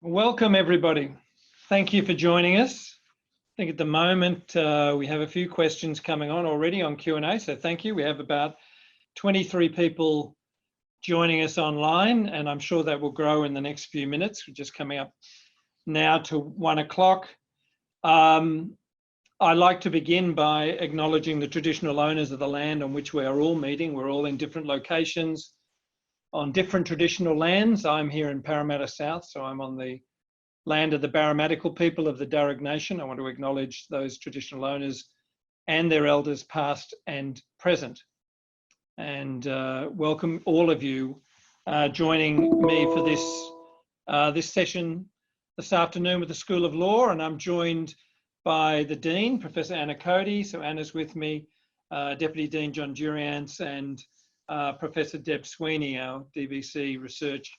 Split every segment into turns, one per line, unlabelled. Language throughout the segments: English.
Welcome everybody. Thank you for joining us. I think at the moment we have a few questions coming on already on Q&A, so thank you. We have about 23 people joining us online, and I'm sure that will grow in the next few minutes. We're just coming up now to 1 o'clock. I'd like to begin by acknowledging the traditional owners of the land on which we are all meeting. We're all in different locations on different traditional lands. I'm here in Parramatta South, so I'm on the land of the Barramatical people of the Darug Nation. I want to acknowledge those traditional owners and their elders past and present. And welcome all of you joining me for this session this afternoon with the School of Law. And I'm joined by the Dean, Professor Anna Cody. So Anna's with me, Deputy Dean John Duriance, and Professor Deb Sweeney, our DVC Research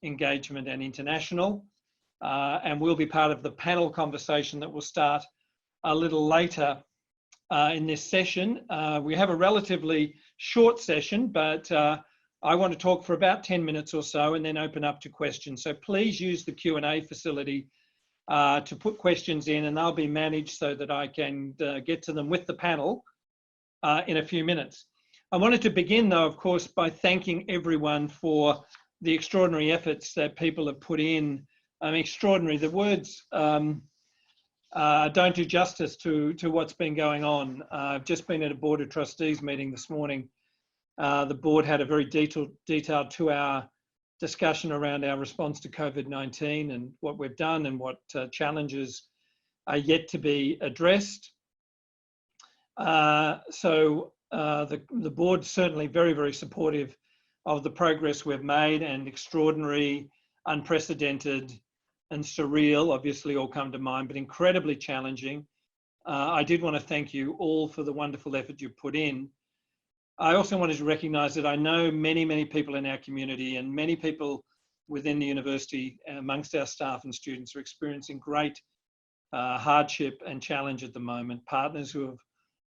Engagement and International. And we'll be part of the panel conversation that will start a little later in this session. We have a relatively short session, but I want to talk for about 10 minutes or so and then open up to questions. So please use the Q&A facility to put questions in, and they'll be managed so that I can get to them with the panel in a few minutes. I wanted to begin though, of course, by thanking everyone for the extraordinary efforts that people have put in. Extraordinary, the words don't do justice to what's been going on. I've just been at a Board of Trustees meeting this morning. The board had a very detailed 2-hour discussion around our response to COVID-19 and what we've done and what challenges are yet to be addressed. The board's certainly very, very supportive of the progress we've made, and extraordinary, unprecedented and surreal, obviously all come to mind, but incredibly challenging. I did want to thank you all for the wonderful effort you put in. I also wanted to recognise that I know many, many people in our community and many people within the university amongst our staff and students are experiencing great hardship and challenge at the moment. Partners who have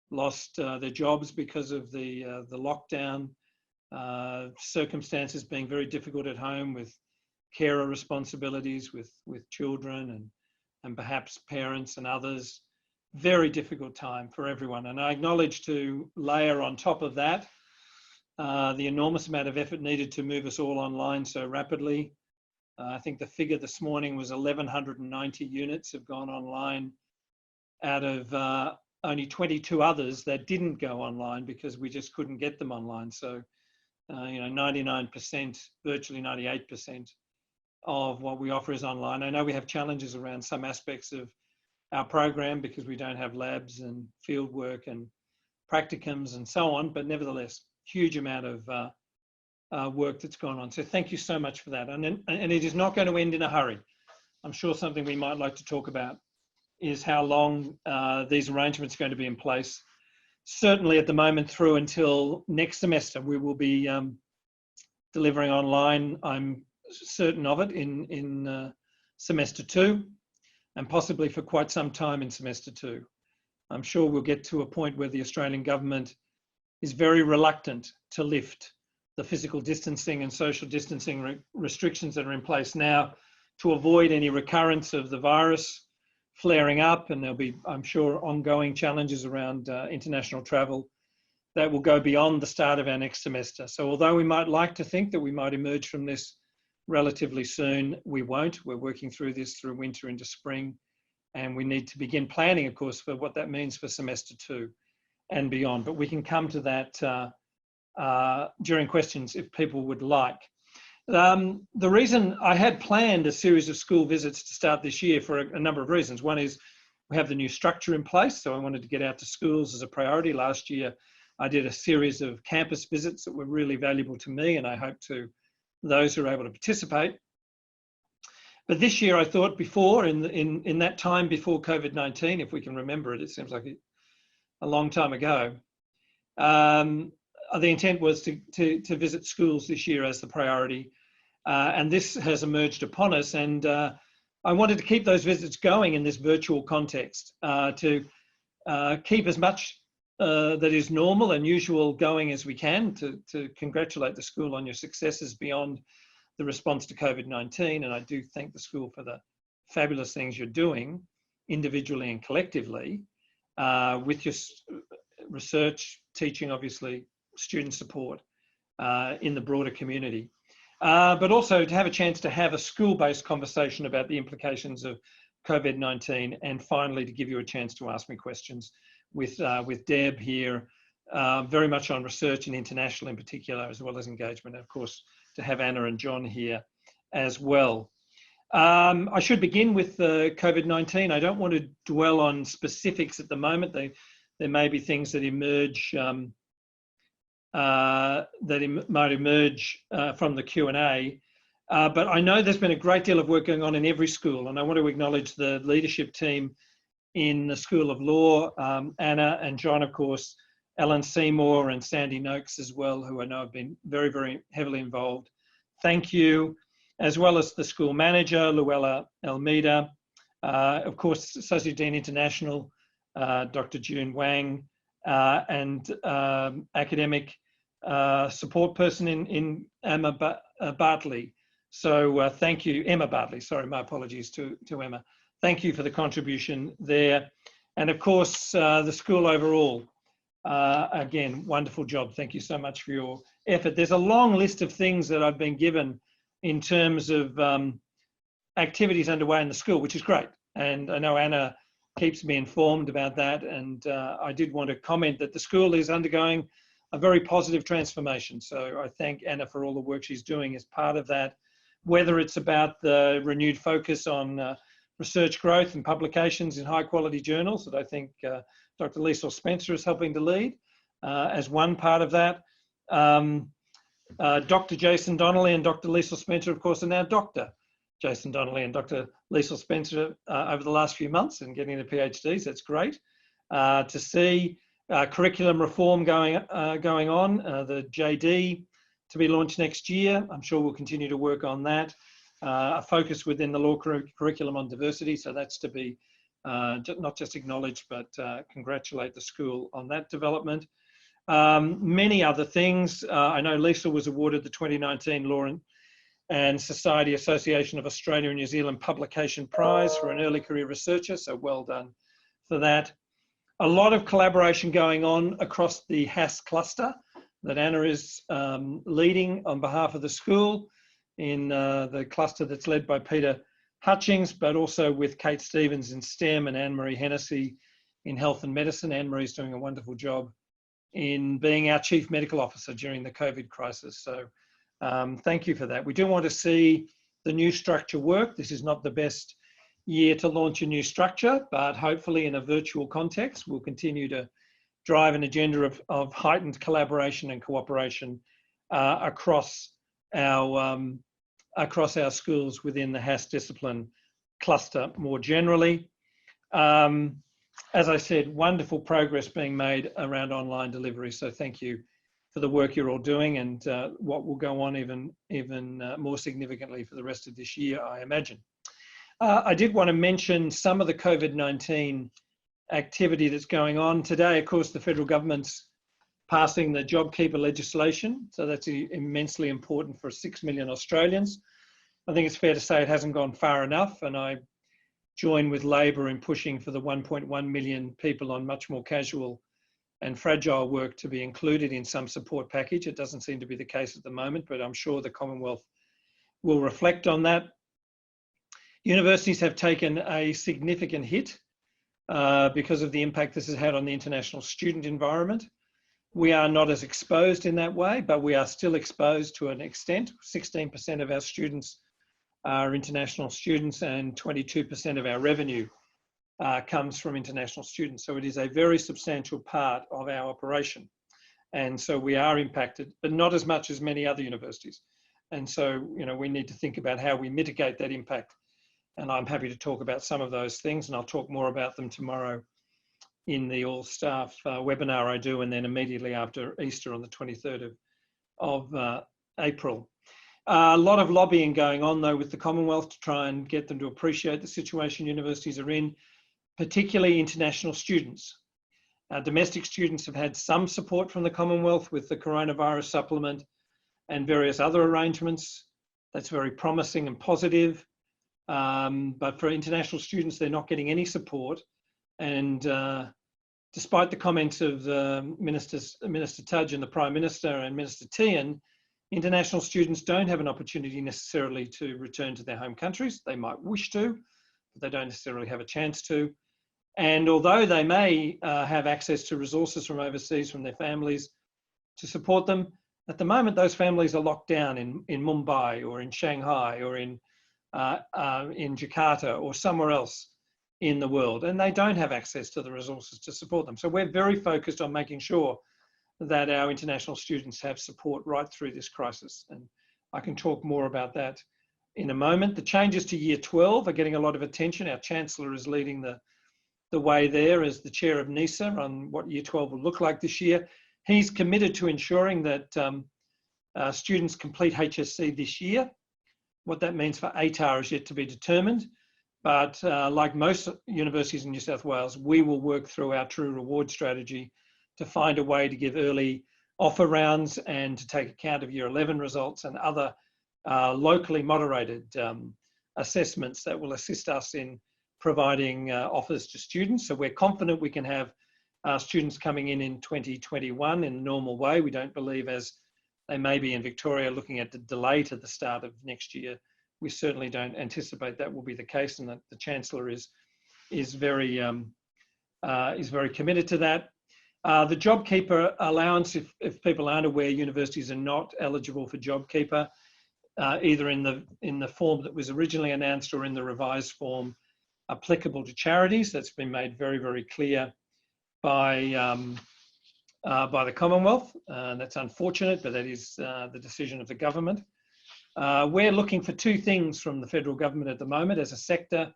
lost their jobs because of the lockdown, circumstances being very difficult at home with carer responsibilities with children and perhaps parents and others. Very difficult time for everyone. And I acknowledge, to layer on top of that the enormous amount of effort needed to move us all online so rapidly. I think the figure this morning was 1,190 units have gone online out of only 22 others that didn't go online because we just couldn't get them online. So 99%, virtually 98% of what we offer is online. I know we have challenges around some aspects of our program because we don't have labs and field work and practicums and so on, but nevertheless, huge amount of work that's gone on. So thank you so much for that. And it is not going to end in a hurry. I'm sure something we might like to talk about is how long these arrangements are going to be in place. Certainly at the moment through until next semester, we will be delivering online. I'm certain of it in semester 2, and possibly for quite some time in semester 2. I'm sure we'll get to a point where the Australian government is very reluctant to lift the physical distancing and social distancing restrictions that are in place now to avoid any recurrence of the virus flaring up, and there'll be, I'm sure, ongoing challenges around international travel that will go beyond the start of our next semester. So although we might like to think that we might emerge from this relatively soon, we won't. We're working through this through winter into spring, and we need to begin planning, of course, for what that means for semester 2 and beyond. But we can come to that during questions if people would like. The reason I had planned a series of school visits to start this year for a number of reasons. One is we have the new structure in place, so I wanted to get out to schools as a priority. Last year, I did a series of campus visits that were really valuable to me, and I hope to those who are able to participate. But this year I thought, before, in that time before COVID-19, if we can remember it, it seems like a long time ago, the intent was to visit schools this year as the priority. And this has emerged upon us, and I wanted to keep those visits going in this virtual context, to keep as much that is normal and usual going as we can, to congratulate the school on your successes beyond the response to COVID-19. And I do thank the school for the fabulous things you're doing individually and collectively with your research, teaching, obviously, student support in the broader community. But also to have a chance to have a school-based conversation about the implications of COVID-19, and finally to give you a chance to ask me questions with Deb here, very much on research and international in particular, as well as engagement, and of course to have Anna and John here as well. I should begin with COVID-19. I don't want to dwell on specifics at the moment. There may be things that emerge might emerge from the Q&A. But I know there's been a great deal of work going on in every school, and I want to acknowledge the leadership team in the School of Law, Anna and John, of course, Ellen Seymour and Sandy Noakes as well, who I know have been very, very heavily involved. Thank you, as well as the school manager, Luella Almeida, of course, Associate Dean International, Dr. June Wang, and academic support person in Emma Bartley. So thank you, Emma Bartley, sorry, my apologies to Emma. Thank you for the contribution there. And of course, the school overall, again, wonderful job. Thank you so much for your effort. There's a long list of things that I've been given in terms of activities underway in the school, which is great. And I know Anna keeps me informed about that. And I did want to comment that the school is undergoing a very positive transformation. So I thank Anna for all the work she's doing as part of that, whether it's about the renewed focus on research growth and publications in high quality journals that I think Dr. Liesl Spencer is helping to lead as one part of that. Dr. Jason Donnelly and Dr. Liesl Spencer, of course, are now Dr. Jason Donnelly and Dr. Liesl Spencer over the last few months and getting the PhDs. That's great to see. Curriculum reform going on, the JD to be launched next year. I'm sure we'll continue to work on that. A focus within the law curriculum on diversity. So that's to be not just acknowledged, but congratulate the school on that development. Many other things. I know Liesl was awarded the 2019 Law and Society Association of Australia and New Zealand Publication Prize for an early career researcher. So well done for that. A lot of collaboration going on across the HASS cluster that Anna is leading on behalf of the school in the cluster that's led by Peter Hutchings, but also with Kate Stevens in STEM and Anne-Marie Hennessy in Health and Medicine. Anne-Marie's doing a wonderful job in being our Chief Medical Officer during the COVID crisis. So thank you for that. We do want to see the new structure work. This is not the best year to launch a new structure, but hopefully in a virtual context, we'll continue to drive an agenda of heightened collaboration and cooperation across our schools within the HASS discipline cluster more generally. As I said, wonderful progress being made around online delivery. So thank you for the work you're all doing and what will go on even more significantly for the rest of this year, I imagine. I did want to mention some of the COVID-19 activity that's going on. Today, of course, the federal government's passing the JobKeeper legislation. So that's immensely important for 6 million Australians. I think it's fair to say it hasn't gone far enough. And I join with Labor in pushing for the 1.1 million people on much more casual and fragile work to be included in some support package. It doesn't seem to be the case at the moment, but I'm sure the Commonwealth will reflect on that. Universities have taken a significant hit because of the impact this has had on the international student environment. We are not as exposed in that way, but we are still exposed to an extent. 16% of our students are international students and 22% of our revenue comes from international students. So it is a very substantial part of our operation. And so we are impacted, but not as much as many other universities. And so, we need to think about how we mitigate that impact. And I'm happy to talk about some of those things, and I'll talk more about them tomorrow in the all-staff webinar I do, and then immediately after Easter on the 23rd of April. A lot of lobbying going on, though, with the Commonwealth to try and get them to appreciate the situation universities are in, particularly international students. Domestic students have had some support from the Commonwealth with the coronavirus supplement and various other arrangements. That's very promising and positive. But for international students, they're not getting any support. And despite the comments of Minister Tudge and the Prime Minister and Minister Tehan, international students don't have an opportunity necessarily to return to their home countries. They might wish to, but they don't necessarily have a chance to. And although they may have access to resources from overseas, from their families to support them, at the moment those families are locked down in Mumbai or in Shanghai or in Jakarta or somewhere else in the world, and they don't have access to the resources to support them. So we're very focused on making sure that our international students have support right through this crisis. And I can talk more about that in a moment. The changes to Year 12 are getting a lot of attention. Our Chancellor is leading the way there as the chair of NISA on what Year 12 will look like this year. He's committed to ensuring that students complete HSC this year. What that means for ATAR is yet to be determined. But like most universities in New South Wales, we will work through our True Reward strategy to find a way to give early offer rounds and to take account of Year 11 results and other locally moderated assessments that will assist us in providing offers to students. So we're confident we can have students coming in 2021 in a normal way. We don't believe, as they may be in Victoria, looking at the delay to the start of next year. We certainly don't anticipate that will be the case, and that the Chancellor is very committed to that. The JobKeeper allowance, if people aren't aware, universities are not eligible for JobKeeper, either in the form that was originally announced or in the revised form applicable to charities. That's been made very, very clear by the Commonwealth. That's unfortunate, but that is the decision of the government. We're looking for two things from the federal government at the moment as a sector.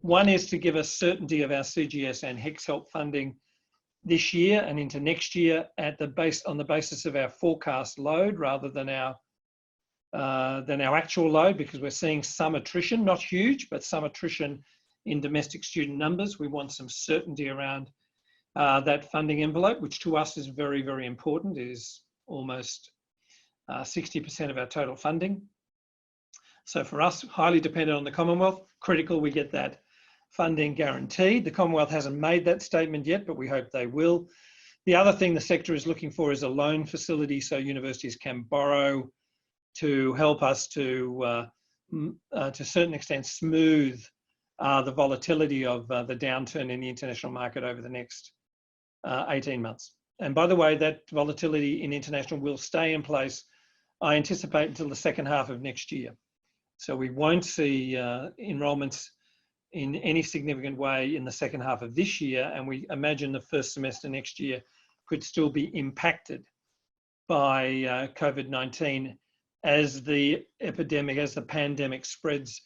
One is to give us certainty of our CGS and HECS help funding this year and into next year on the basis of our forecast load rather than our actual load, because we're seeing some attrition, not huge, but some attrition in domestic student numbers. We want some certainty around that funding envelope, which to us is very, very important. It is almost 60% of our total funding. So for us, highly dependent on the Commonwealth, critical we get that funding guaranteed. The Commonwealth hasn't made that statement yet, but we hope they will. The other thing the sector is looking for is a loan facility so universities can borrow to help us to a certain extent smooth the volatility of the downturn in the international market over the next 18 months. And by the way, that volatility in international will stay in place, I anticipate, until the second half of next year. So we won't see enrolments in any significant way in the second half of this year, and we imagine the first semester next year could still be impacted by COVID-19 as the pandemic spreads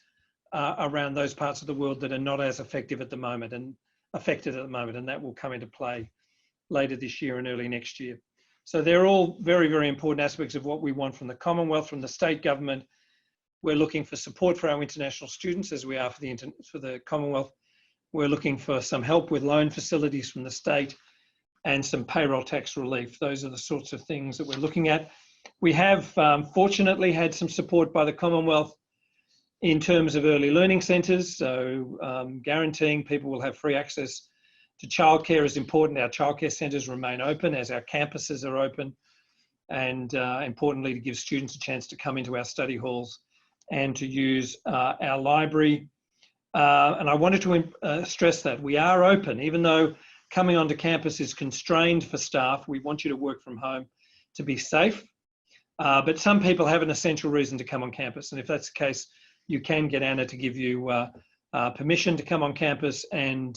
around those parts of the world that are not as affected at the moment, and that will come into play later this year and early next year. So they're all very, very important aspects of what we want from the Commonwealth. From the state government, we're looking for support for our international students, as we are for the Commonwealth. We're looking for some help with loan facilities from the state and some payroll tax relief. Those are the sorts of things that we're looking at. We have fortunately had some support by the Commonwealth in terms of early learning centres. So guaranteeing people will have free access to childcare is important. Our childcare centres remain open as our campuses are open, and importantly, to give students a chance to come into our study halls and to use our library. And I wanted to stress that we are open, even though coming onto campus is constrained for staff. We want you to work from home to be safe. But some people have an essential reason to come on campus. And if that's the case, you can get Anna to give you permission to come on campus, and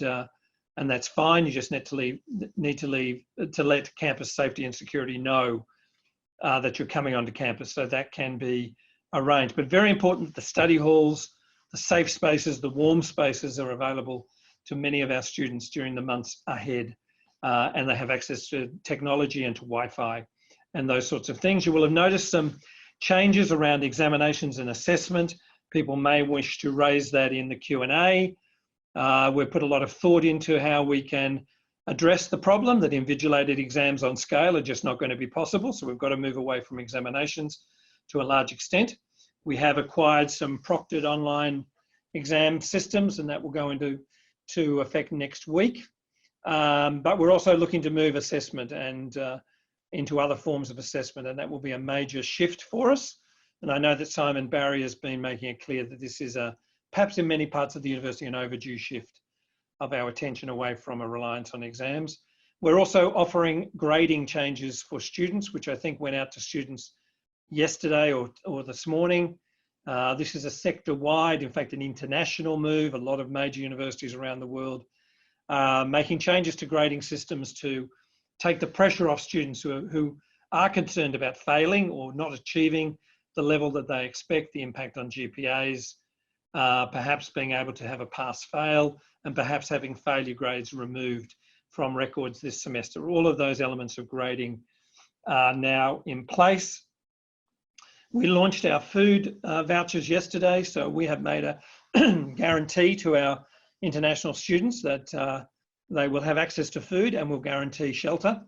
that's fine. You just need to let campus safety and security know that you're coming onto campus, so that can be arranged. But very important, the study halls, the safe spaces, the warm spaces are available to many of our students during the months ahead, and they have access to technology and to Wi-Fi and those sorts of things. You will have noticed some changes around examinations and assessment. People may wish to raise that in the Q&A. We've put a lot of thought into how we can address the problem that invigilated exams on scale are just not going to be possible. So we've got to move away from examinations to a large extent. We have acquired some proctored online exam systems, and that will go into effect next week. But we're also looking to move assessment and into other forms of assessment, and that will be a major shift for us. And I know that Simon Barry has been making it clear that this is perhaps in many parts of the university, an overdue shift of our attention away from a reliance on exams. We're also offering grading changes for students, which I think went out to students yesterday or this morning. This is a sector-wide, in fact, an international move. A lot of major universities around the world making changes to grading systems to take the pressure off students who are concerned about failing or not achieving the level that they expect, the impact on GPAs, perhaps being able to have a pass-fail, and perhaps having failure grades removed from records this semester. All of those elements of grading are now in place. We launched our food vouchers yesterday, so we have made a guarantee to our international students that they will have access to food, and we'll guarantee shelter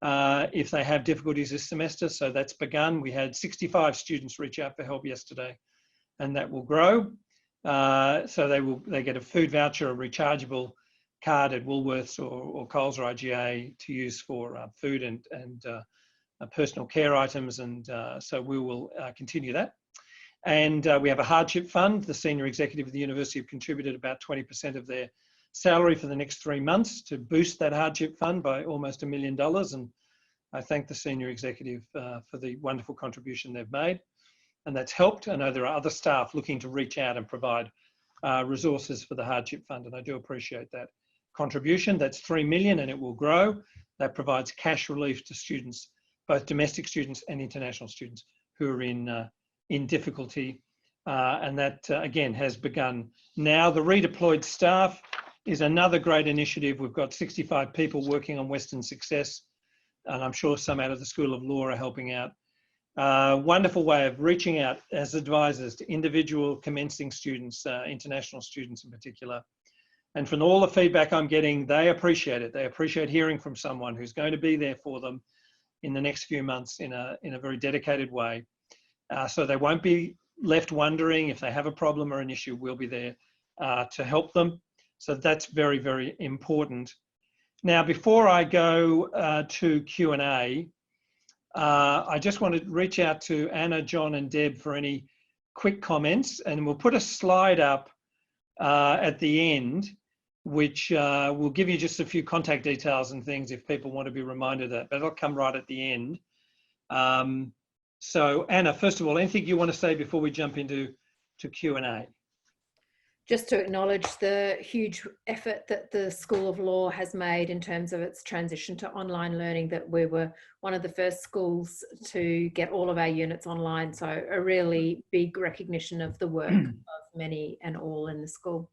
if they have difficulties this semester. So that's begun. We had 65 students reach out for help yesterday, and that will grow. So they get a food voucher, a rechargeable card at Woolworths or Coles or IGA to use for food and personal care items, and so we will continue that. And we have a hardship fund. The senior executive of the university have contributed about 20% of their salary for the next 3 months to boost that hardship fund by almost $1 million. And I thank the senior executive for the wonderful contribution they've made. And that's helped. I know there are other staff looking to reach out and provide resources for the hardship fund, and I do appreciate that contribution. That's $3 million, and it will grow. That provides cash relief to students, both domestic students and international students who are in difficulty. And that, again, has begun now. The redeployed staff is another great initiative. We've got 65 people working on Western Success, and I'm sure some out of the School of Law are helping out. Wonderful way of reaching out as advisors to individual commencing students, international students in particular. And from all the feedback I'm getting, they appreciate it. They appreciate hearing from someone who's going to be there for them in the next few months in a very dedicated way. So they won't be left wondering if they have a problem or an issue. We'll be there to help them. So that's very, very important. Now, before I go to Q&A, I just want to reach out to Anna, John and Deb for any quick comments, and we'll put a slide up at the end, which will give you just a few contact details and things if people want to be reminded of that, but it'll come right at the end. So Anna, first of all, anything you want to say before we jump into Q&A?
Just to acknowledge the huge effort that the School of Law has made in terms of its transition to online learning, that we were one of the first schools to get all of our units online. So a really big recognition of the work of many and all in the school.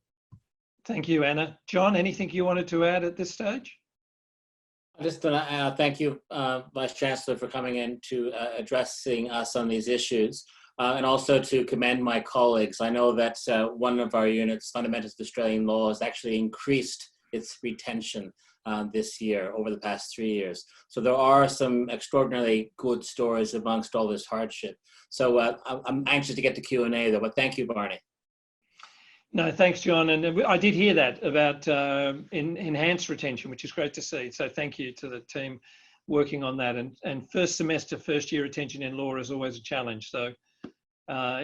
Thank you, Anna. John, anything you wanted to add at this stage?
I just want to thank you, Vice Chancellor, for coming in to addressing us on these issues. And also to commend my colleagues. I know that one of our units, Fundamentals of Australian Law, has actually increased its retention this year over the past 3 years. So there are some extraordinarily good stories amongst all this hardship. So I'm anxious to get to Q&A though, but thank you, Barney.
No, thanks, John. And I did hear that about enhanced retention, which is great to see. So thank you to the team working on that. And first semester, first year retention in law is always a challenge. So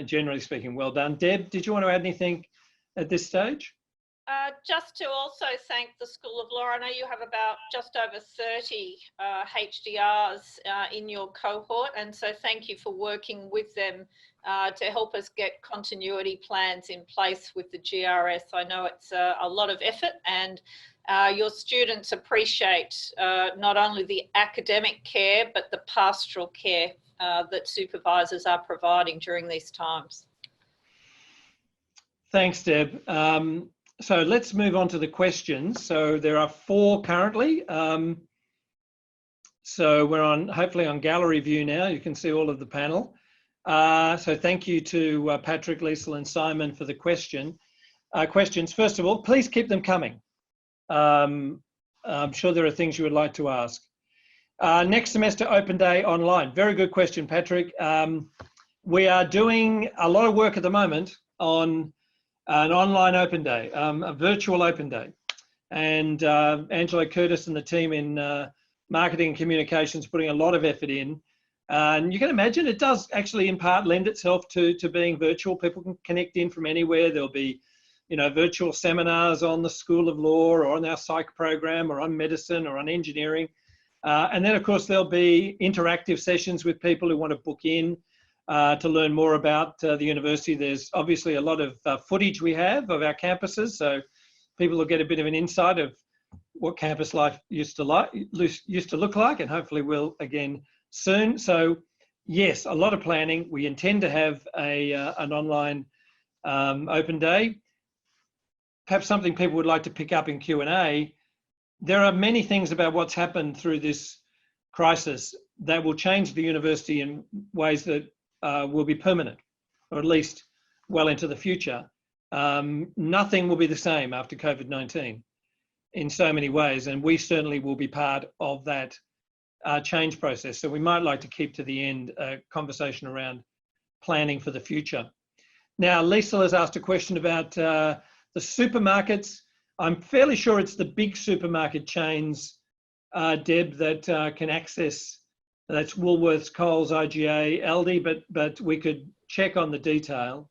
generally speaking, well done. Deb, did you want to add anything at this stage?
Just to also thank the School of Law. I know you have about just over 30 HDRs in your cohort, and so thank you for working with them to help us get continuity plans in place with the GRS. I know it's a lot of effort, and your students appreciate not only the academic care, but the pastoral care that supervisors are providing during these times.
Thanks, Deb. So let's move on to the questions. So there are 4 currently. So we're hopefully on gallery view now. You can see all of the panel. So thank you to Patrick, Liesl and Simon for the questions. First of all, please keep them coming. I'm sure there are things you would like to ask. Next semester open day online. Very good question, Patrick. we are doing a lot of work at the moment on an online open day, a virtual open day. And Angelo Curtis and the team in marketing and communications putting a lot of effort in. And you can imagine it does actually in part lend itself to being virtual. People can connect in from anywhere. There'll be, virtual seminars on the School of Law or on our psych program or on medicine or on engineering. And then, of course, there'll be interactive sessions with people who want to book in to learn more about the university. There's obviously a lot of footage we have of our campuses, so people will get a bit of an insight of what campus life used to look like, and hopefully will again soon. So yes, a lot of planning. We intend to have an online open day. Perhaps something people would like to pick up in Q&A. There are many things about what's happened through this crisis that will change the university in ways that will be permanent, or at least well into the future. Nothing will be the same after COVID-19 in so many ways, and we certainly will be part of that change process. So we might like to keep to the end a conversation around planning for the future. Now, Lisa has asked a question about the supermarkets. I'm fairly sure it's the big supermarket chains, Deb, that can access. That's Woolworths, Coles, IGA, Aldi, but we could check on the detail.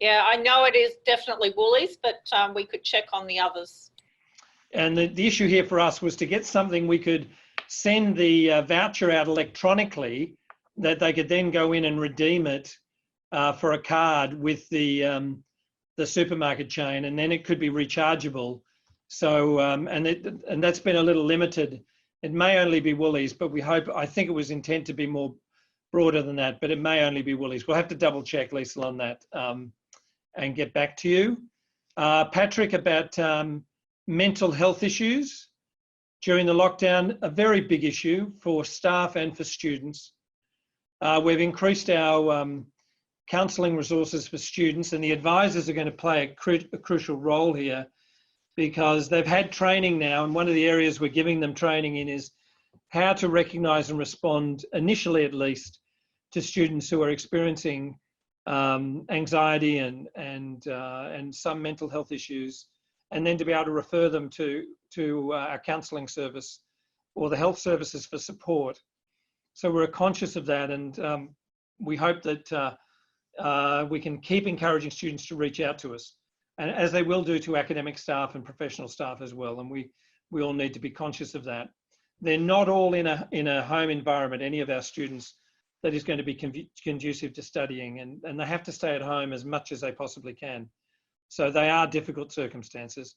Yeah, I know it is definitely Woolies, but we could check on the others.
And the issue here for us was to get something we could send the voucher out electronically, that they could then go in and redeem it for a card with the supermarket chain, and then it could be rechargeable. So and that's been a little limited. It may only be Woolies, but I think it was intent to be more broader than that, but it may only be Woolies. We'll have to double check, Lisa, on that and get back to you. Patrick, about mental health issues during the lockdown, a very big issue for staff and for students. We've increased our counselling resources for students, and the advisors are going to play a crucial role here, because they've had training now, and one of the areas we're giving them training in is how to recognise and respond, initially at least, to students who are experiencing anxiety and some mental health issues, and then to be able to refer them to our counselling service or the health services for support. So we're conscious of that, and we hope that we can keep encouraging students to reach out to us, and as they will do to academic staff and professional staff as well. And we all need to be conscious of that. They're not all in a home environment, any of our students, that is going to be conducive to studying, and they have to stay at home as much as they possibly can. So they are difficult circumstances.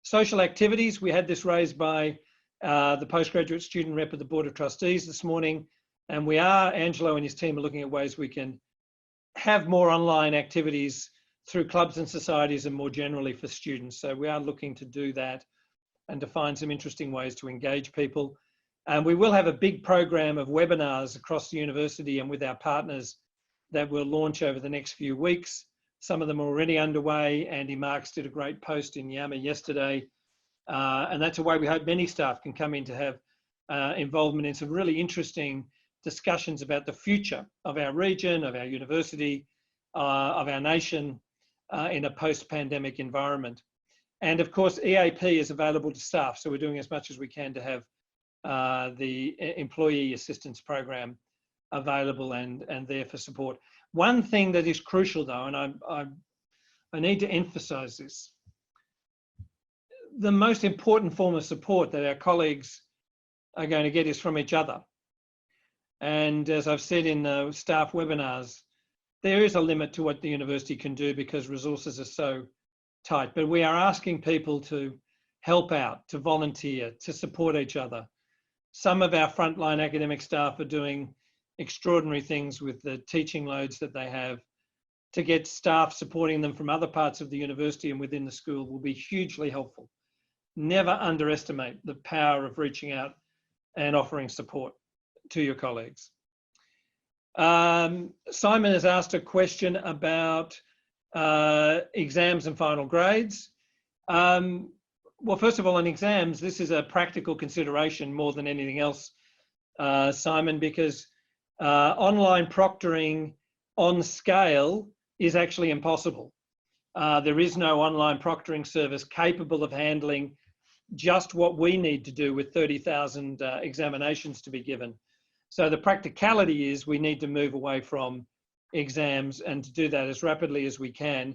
Social activities, we had this raised by the postgraduate student rep of the Board of Trustees this morning, and Angelo and his team are looking at ways we can have more online activities through clubs and societies and more generally for students. So we are looking to do that and to find some interesting ways to engage people. And we will have a big program of webinars across the university and with our partners that we'll launch over the next few weeks. Some of them are already underway. Andy Marks did a great post in Yammer yesterday. And that's a way we hope many staff can come in to have involvement in some really interesting discussions about the future of our region, of our university, of our nation in a post-pandemic environment. And of course, EAP is available to staff. So we're doing as much as we can to have the employee assistance program available and there for support. One thing that is crucial though, and I need to emphasize this, the most important form of support that our colleagues are going to get is from each other. And as I've said in the staff webinars, there is a limit to what the university can do because resources are so tight, but we are asking people to help out, to volunteer, to support each other. Some of our frontline academic staff are doing extraordinary things with the teaching loads that they have. To get staff supporting them from other parts of the university and within the school will be hugely helpful. Never underestimate the power of reaching out and offering support to your colleagues. Simon has asked a question about exams and final grades. Well, first of all, on exams, this is a practical consideration more than anything else, Simon, because online proctoring on scale is actually impossible. There is no online proctoring service capable of handling just what we need to do with 30,000 examinations to be given. So the practicality is we need to move away from exams and to do that as rapidly as we can.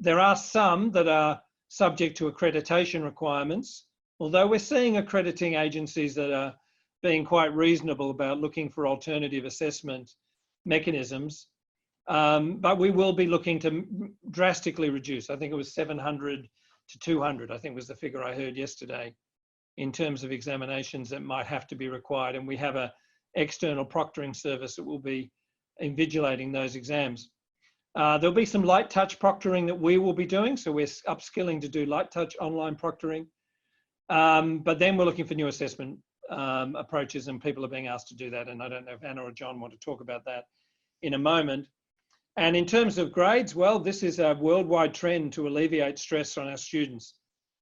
There are some that are subject to accreditation requirements, although we're seeing accrediting agencies that are being quite reasonable about looking for alternative assessment mechanisms. But we will be looking to drastically reduce. I think it was 700 to 200, I think was the figure I heard yesterday, in terms of examinations that might have to be required. And we have an external proctoring service that will be invigilating those exams. There'll be some light touch proctoring that we will be doing. So we're upskilling to do light touch online proctoring. But then we're looking for new assessment approaches, and people are being asked to do that. And I don't know if Anna or John want to talk about that in a moment. And in terms of grades, well, this is a worldwide trend to alleviate stress on our students.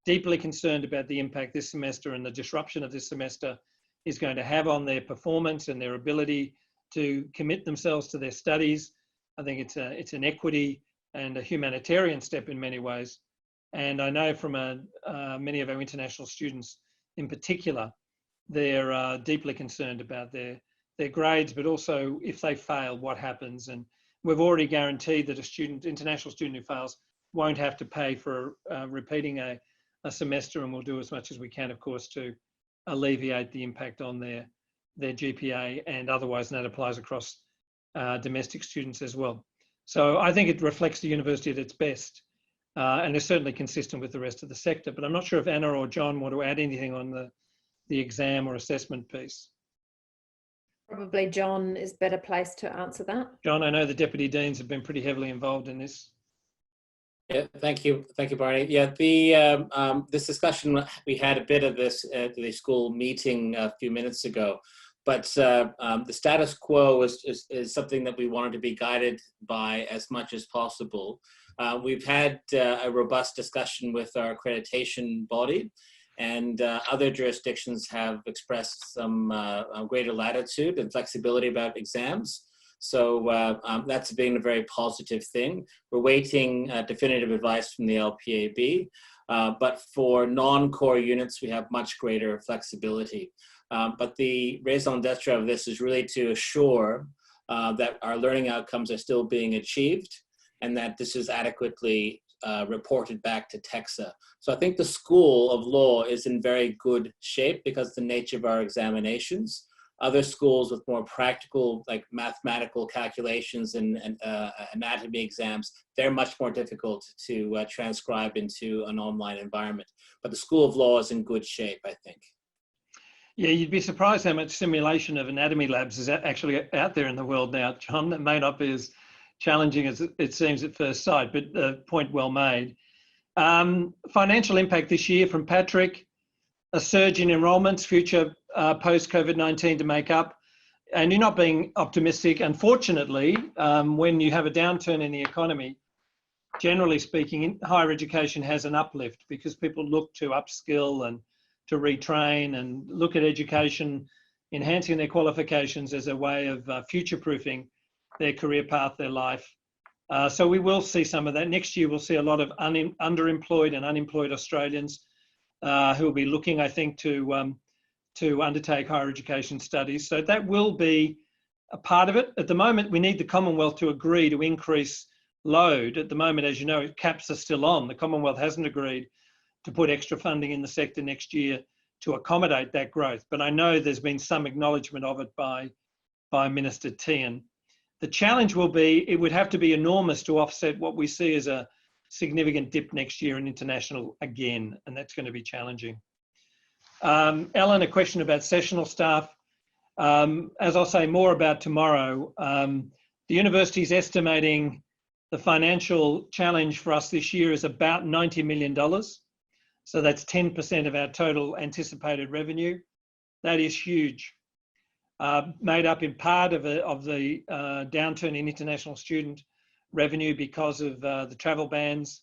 Deeply concerned about the impact this semester and the disruption of this semester is going to have on their performance and their ability to commit themselves to their studies. I think it's an equity and a humanitarian step in many ways. And I know from many of our international students in particular, they're deeply concerned about their grades, but also if they fail, what happens. And we've already guaranteed that international student who fails won't have to pay for repeating a semester, and we'll do as much as we can, of course, to alleviate the impact on their GPA and otherwise, and that applies across domestic students as well. So I think it reflects the university at its best and is certainly consistent with the rest of the sector. But I'm not sure if Anna or John want to add anything on the exam or assessment piece.
Probably John is better placed to answer that.
John, I know the deputy deans have been pretty heavily involved in this.
Yeah, thank you, Barney. Yeah, this discussion, we had a bit of this at the school meeting a few minutes ago, but the status quo is something that we wanted to be guided by as much as possible. We've had a robust discussion with our accreditation body, and other jurisdictions have expressed some greater latitude and flexibility about exams. So that's been a very positive thing. We're waiting definitive advice from the LPAB, but for non-core units, we have much greater flexibility. But the raison d'etre of this is really to assure that our learning outcomes are still being achieved and that this is adequately reported back to TEQSA. So I think the School of Law is in very good shape because of the nature of our examinations. Other schools with more practical, like mathematical calculations and anatomy exams, they're much more difficult to transcribe into an online environment. But the School of Law is in good shape, I think. Yeah,
you'd be surprised how much simulation of anatomy labs is actually out there in the world now, John. That may not be as challenging as it seems at first sight, but point well made. Financial impact this year from Patrick, a surge in enrolments, future post-COVID-19 to make up. And you're not being optimistic. Unfortunately, when you have a downturn in the economy, generally speaking, higher education has an uplift because people look to upskill and to retrain and look at education, enhancing their qualifications as a way of future-proofing their career path, their life. So we will see some of that. Next year, we'll see a lot of underemployed and unemployed Australians who will be looking, I think, to undertake higher education studies. So that will be a part of it. At the moment, we need the Commonwealth to agree to increase load. At the moment, as you know, caps are still on. The Commonwealth hasn't agreed to put extra funding in the sector next year to accommodate that growth. But I know there's been some acknowledgement of it by Minister Tehan. The challenge will be, it would have to be enormous to offset what we see as a significant dip next year in international again, and that's going to be challenging. Ellen, a question about sessional staff. As I'll say more about tomorrow, the university is estimating the financial challenge for us this year is about $90 million. So that's 10% of our total anticipated revenue. That is huge. Made up in part of the downturn in international student revenue because of the travel bans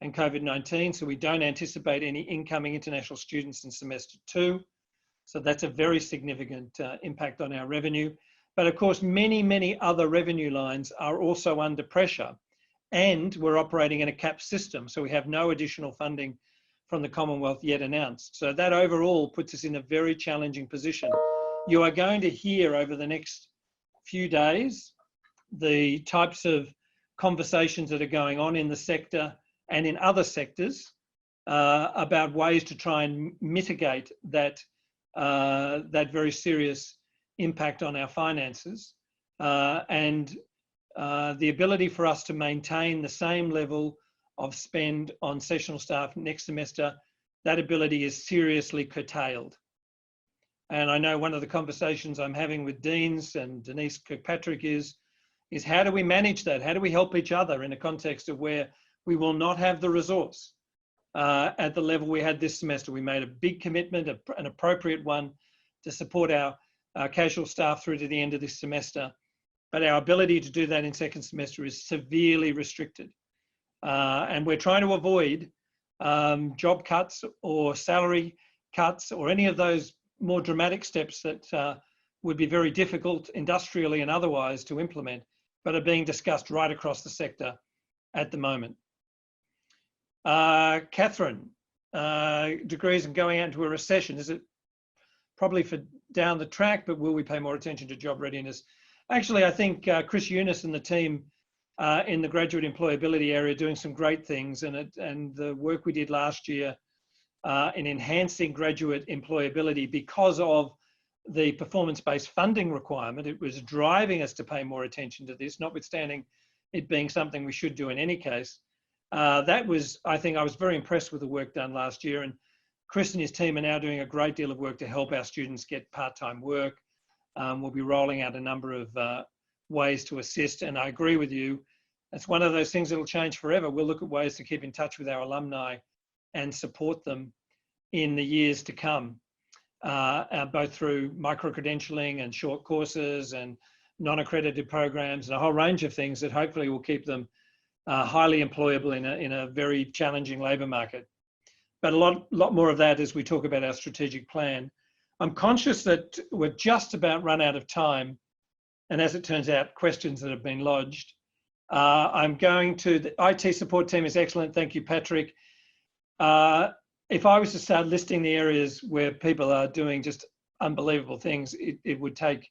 and COVID-19. So we don't anticipate any incoming international students in semester 2. So that's a very significant impact on our revenue. But of course, many other revenue lines are also under pressure, and we're operating in a capped system. So we have no additional funding from the Commonwealth yet announced. So that overall puts us in a very challenging position. You are going to hear over the next few days the types of conversations that are going on in the sector and in other sectors about ways to try and mitigate that, that very serious impact on our finances, and the ability for us to maintain the same level of spend on sessional staff next semester, that ability is seriously curtailed. And I know one of the conversations I'm having with deans and Denise Kirkpatrick is how do we manage that? How do we help each other in a context of where we will not have the resource at the level we had this semester? We made a big commitment, an appropriate one, to support our casual staff through to the end of this semester. But our ability to do that in second semester is severely restricted. And we're trying to avoid job cuts or salary cuts or any of those more dramatic steps that would be very difficult industrially and otherwise to implement, but are being discussed right across the sector at the moment. Catherine, degrees and going out into a recession, is it probably for down the track, but will we pay more attention to job readiness? Actually, I think Chris Eunice and the team in the graduate employability area are doing some great things, and the work we did last year in enhancing graduate employability because of the performance-based funding requirement, it was driving us to pay more attention to this, notwithstanding it being something we should do in any case. That was, I think I was very impressed with the work done last year, and Chris and his team are now doing a great deal of work to help our students get part-time work. We'll be rolling out a number of ways to assist, and I agree with you. It's one of those things that'll change forever. We'll look at ways to keep in touch with our alumni and support them in the years to come, both through micro-credentialing and short courses and non-accredited programs and a whole range of things that hopefully will keep them highly employable in a very challenging labour market. But a lot more of that as we talk about our strategic plan. I'm conscious that we're just about run out of time, and as it turns out, questions that have been lodged. I'm going to, the IT support team is excellent. Thank you, Patrick. If I was to start listing the areas where people are doing just unbelievable things, it would take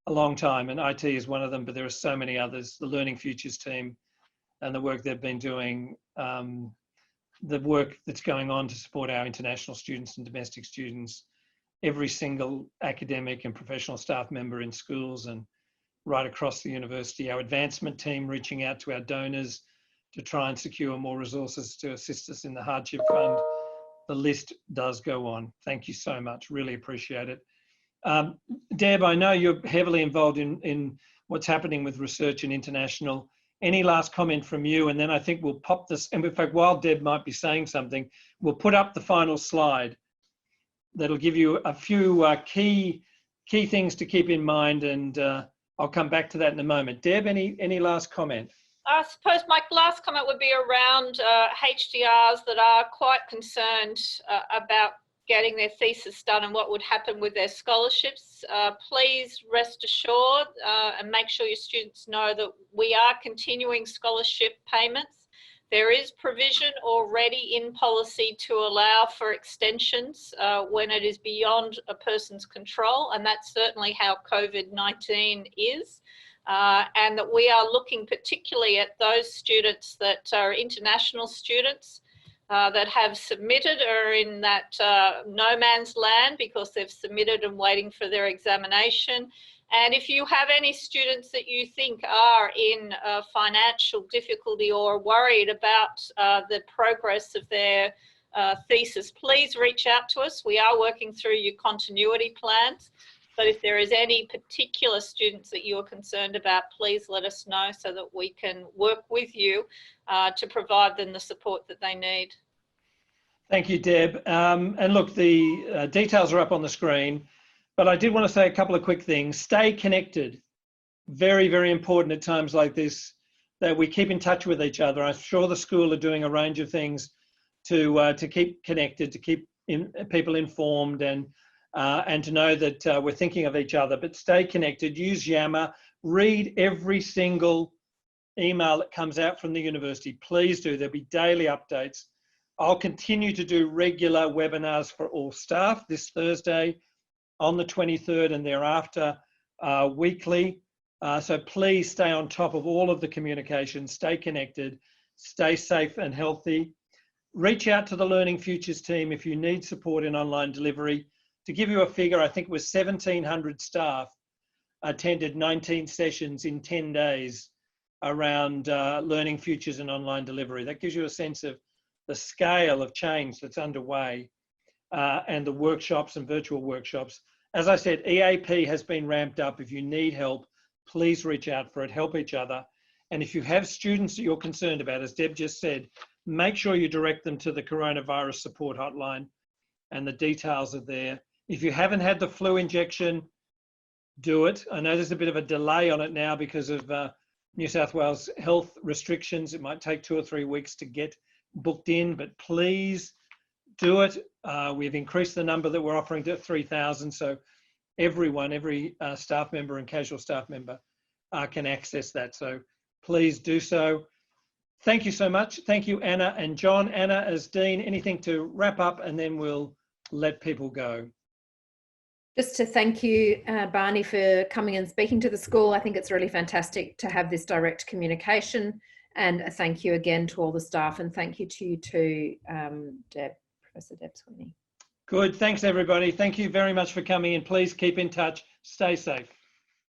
a long time, and IT is one of them, but there are so many others. The Learning Futures team and the work they've been doing, the work that's going on to support our international students and domestic students, every single academic and professional staff member in schools and right across the university, our advancement team reaching out to our donors to try and secure more resources to assist us in the hardship fund. The list does go on. Thank you so much, really appreciate it. Deb, I know you're heavily involved in what's happening with research and international. Any last comment from you? And then I think we'll pop this, and in fact, while Deb might be saying something, we'll put up the final slide that'll give you a few key things to keep in mind, and I'll come back to that in a moment. Deb, any last comment?
I suppose my last comment would be around HDRs that are quite concerned about getting their thesis done and what would happen with their scholarships. Please rest assured and make sure your students know that we are continuing scholarship payments. There is provision already in policy to allow for extensions when it is beyond a person's control, and that's certainly how COVID-19 is. And that we are looking particularly at those students that are international students that have submitted or in that no man's land because they've submitted and waiting for their examination. And if you have any students that you think are in financial difficulty or worried about the progress of their thesis, please reach out to us. We are working through your continuity plans. But if there is any particular students that you're concerned about, please let us know so that we can work with you to provide them the support that they need.
Thank you, Deb. And look, the details are up on the screen, but I did want to say a couple of quick things. Stay connected. Very, very important at times like this, that we keep in touch with each other. I'm sure the school are doing a range of things to keep connected, to keep people informed, and and to know that we're thinking of each other. But stay connected, use Yammer, read every single email that comes out from the university. Please do. There'll be daily updates. I'll continue to do regular webinars for all staff this Thursday on the 23rd and thereafter weekly. So please stay on top of all of the communication, stay connected, stay safe and healthy. Reach out to the Learning Futures team if you need support in online delivery. To give you a figure, I think it was 1,700 staff attended 19 sessions in 10 days around Learning Futures and online delivery. That gives you a sense of the scale of change that's underway and the workshops and virtual workshops. As I said, EAP has been ramped up. If you need help, please reach out for it, help each other. And if you have students that you're concerned about, as Deb just said, make sure you direct them to the coronavirus support hotline, and the details are there. If you haven't had the flu injection, do it. I know there's a bit of a delay on it now because of New South Wales health restrictions. It might take 2 or 3 weeks to get booked in, but please do it. We've increased the number that we're offering to 3,000, so everyone, every staff member and casual staff member can access that. So please do so. Thank you so much. Thank you, Anna and John. Anna, as Dean, anything to wrap up, and then we'll let people go.
Just to thank you, Barney, for coming and speaking to the school. I think it's really fantastic to have this direct communication, and a thank you again to all the staff, and thank you to you too, Deb, Professor Deb Sweeney.
Good. Thanks, everybody. Thank you very much for coming in. Please keep in touch. Stay safe.